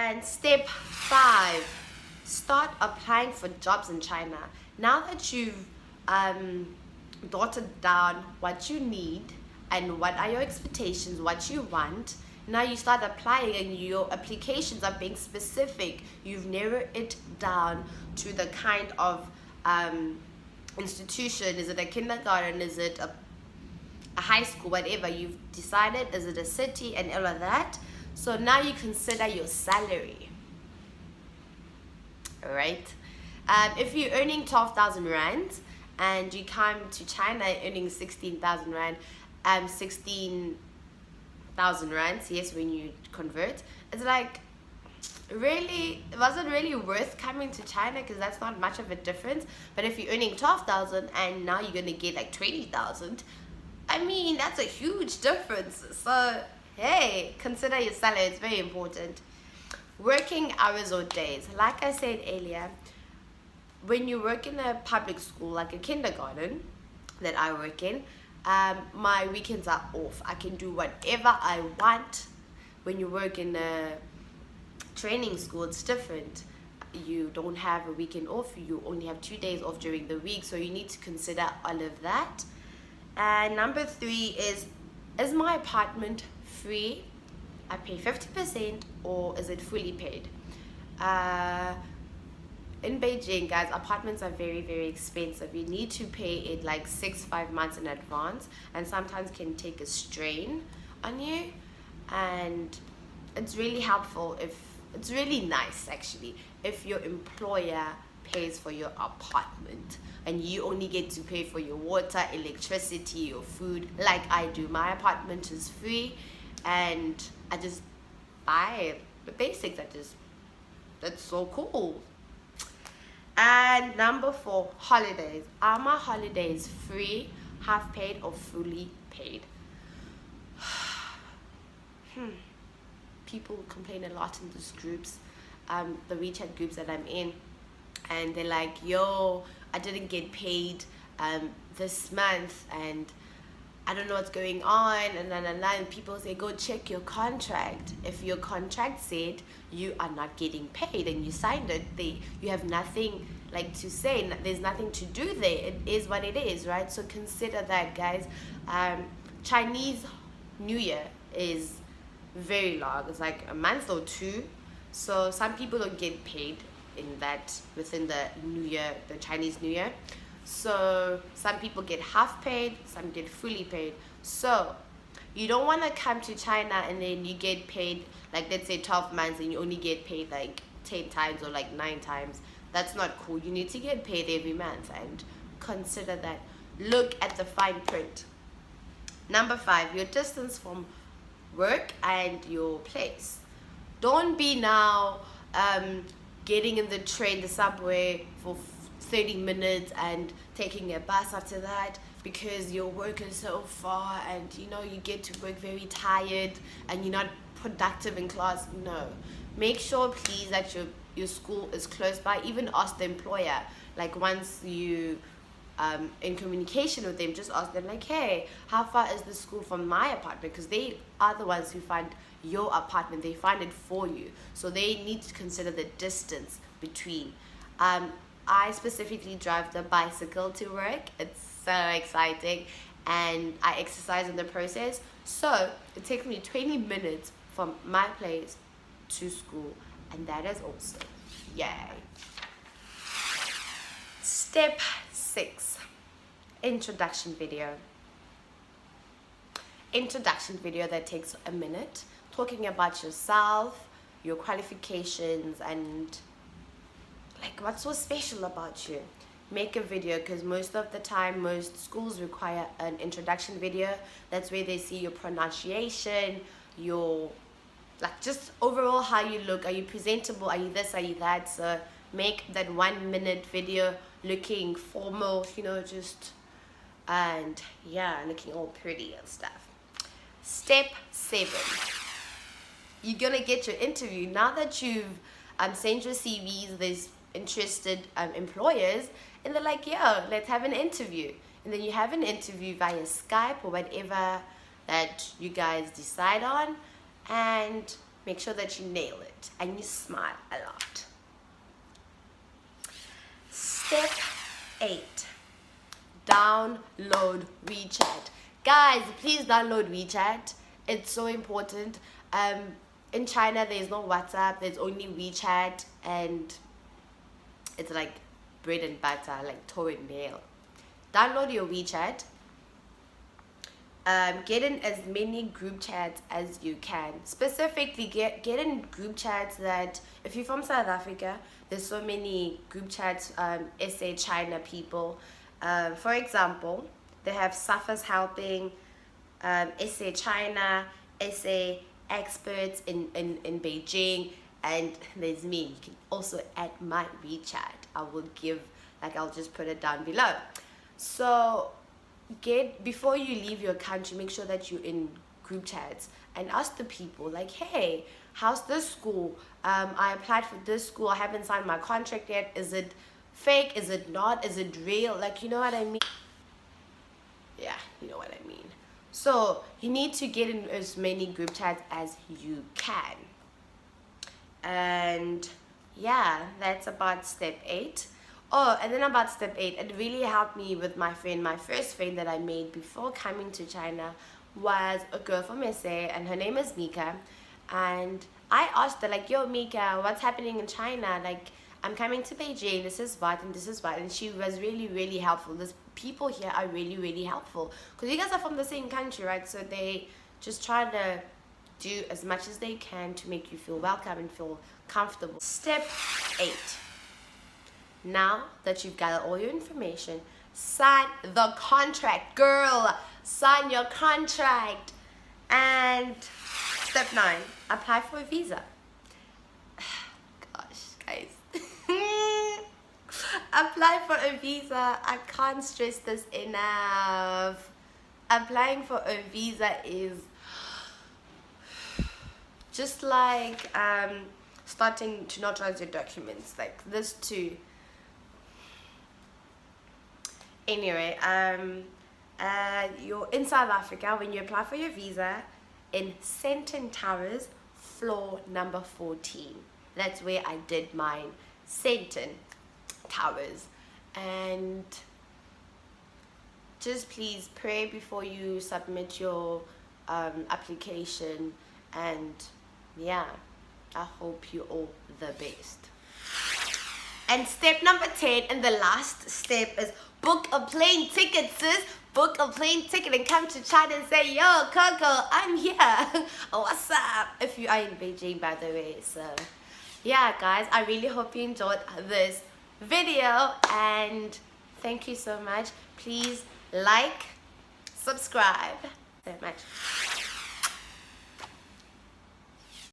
And step 5, start applying for jobs in China. Now that you've dotted down what you need and what are your expectations, what you want, now you start applying and your applications are being specific. You've narrowed it down to the kind of institution. Is it a kindergarten? Is it a high school? Whatever you've decided. Is it a city and all of that? So now you consider your salary. Alright? If you're earning 12,000 rand and you come to China earning 16,000 rand, 16,000 rand, yes, when you convert, it's like, really, it wasn't really worth coming to China because that's not much of a difference. But if you're earning 12,000 and now you're gonna get like 20,000, I mean, that's a huge difference. So hey, consider your salary. It's very important. Working hours or days, like I said earlier, when you work in a public school like a kindergarten that I work in, my weekends are off. I can do whatever I want. When you work in a training school, it's different. You don't have a weekend off. You only have 2 days off during the week, so you need to consider all of that. And number 3 is my apartment free? I pay 50% or is it fully paid? In Beijing, guys, apartments are very, very expensive. You need to pay it like 5 months in advance, and sometimes can take a strain on you. And it's really helpful it's really nice actually if your employer pays for your apartment and you only get to pay for your water, electricity, your food, like I do. My apartment is free and I just buy the basics. That's so cool. And number 4, holidays. Are my holidays free, half paid, or fully paid? People complain a lot in these groups, the WeChat groups that I'm in, and they're like, yo, I didn't get paid this month and I don't know what's going on, and people say, go check your contract. If your contract said you are not getting paid and you signed it, you have nothing like to say. There's nothing to do there. It is what it is, right? So consider that, guys. Chinese New Year is very long. It's like a month or 2. So some people don't get paid within the New Year, the Chinese New Year. So some people get half paid, some get fully paid. So you don't want to come to China and then you get paid like, let's say 12 months and you only get paid like 10 times or like 9 times. That's not cool. You need to get paid every month, and consider that. Look at the fine print. Number 5, your distance from work and your place. Don't be now getting in the train, the subway for 30 minutes and taking a bus after that because your work is so far, and you get to work very tired and you're not productive in class. No, make sure please that your school is close by. Even ask the employer, like once you in communication with them, just ask them like, hey, how far is the school from my apartment? Because they are the ones who find your apartment. They find it for you, so they need to consider the distance between. I specifically drive the bicycle to work. It's so exciting, and I exercise in the process. So it takes me 20 minutes from my place to school, and that is awesome. Yay. Step 6, introduction video. Introduction video that takes a minute, talking about yourself, your qualifications, and like what's so special about you. Make a video, because most of the time most schools require an introduction video. That's where they see your pronunciation, your like just overall how you look. Are you presentable? Are you this? Are you that? So make that 1-minute video looking formal, and yeah, looking all pretty and stuff. Step 7, you're gonna get your interview. Now that you've sent your CVs, there's interested employers, and they're like, yo, let's have an interview. And then you have an interview via Skype or whatever that you guys decide on, and make sure that you nail it and you smile a lot. Step 8, download WeChat. Guys, please download WeChat. It's so important. In China, there's no WhatsApp, there's only WeChat, and it's like bread and butter, like toe and nail. Download your WeChat. Get in as many group chats as you can. Specifically, get in group chats that, if you're from South Africa, there's so many group chats, SA China people. For example, they have Safas helping, SA China, SA experts in Beijing, and there's me. You can also add my WeChat. I'll just put it down below. So before you leave your country, make sure that you're in group chats and ask the people, like, hey, how's this school? I applied for this school, I haven't signed my contract yet. Is it fake? Is it not? Is it real? Like, you know what I mean? Yeah, you know what I mean. So you need to get in as many group chats as you can. And yeah, that's about step 8. Oh, and then about step 8, it really helped me with my friend. My first friend that I made before coming to China was a girl from SA, and her name is Mika. And I asked her, like, yo, Mika, what's happening in China? Like, I'm coming to Beijing, this is what, and this is what. And she was really, really helpful. These people here are really, really helpful. Because you guys are from the same country, right? So they just try to do as much as they can to make you feel welcome and feel comfortable. Step 8. Now that you've gathered all your information, sign the contract. Girl, sign your contract. And step 9, apply for a visa. Gosh, guys. Apply for a visa. I can't stress this enough. Applying for a visa is just like starting to notarize your documents, like this too. Anyway, you're in South Africa. When you apply for your visa, in Sandton Towers, floor number 14. That's where I did mine, Sandton Towers. And just please pray before you submit your application. And yeah, I hope you all the best. And step number 10, and the last step, is book a plane ticket, sis. Book a plane ticket and come to China and say, yo, Coco, I'm here. What's up? If you are in Beijing, by the way. So yeah, guys, I really hope you enjoyed this video, and thank you so much. Please like, subscribe so much.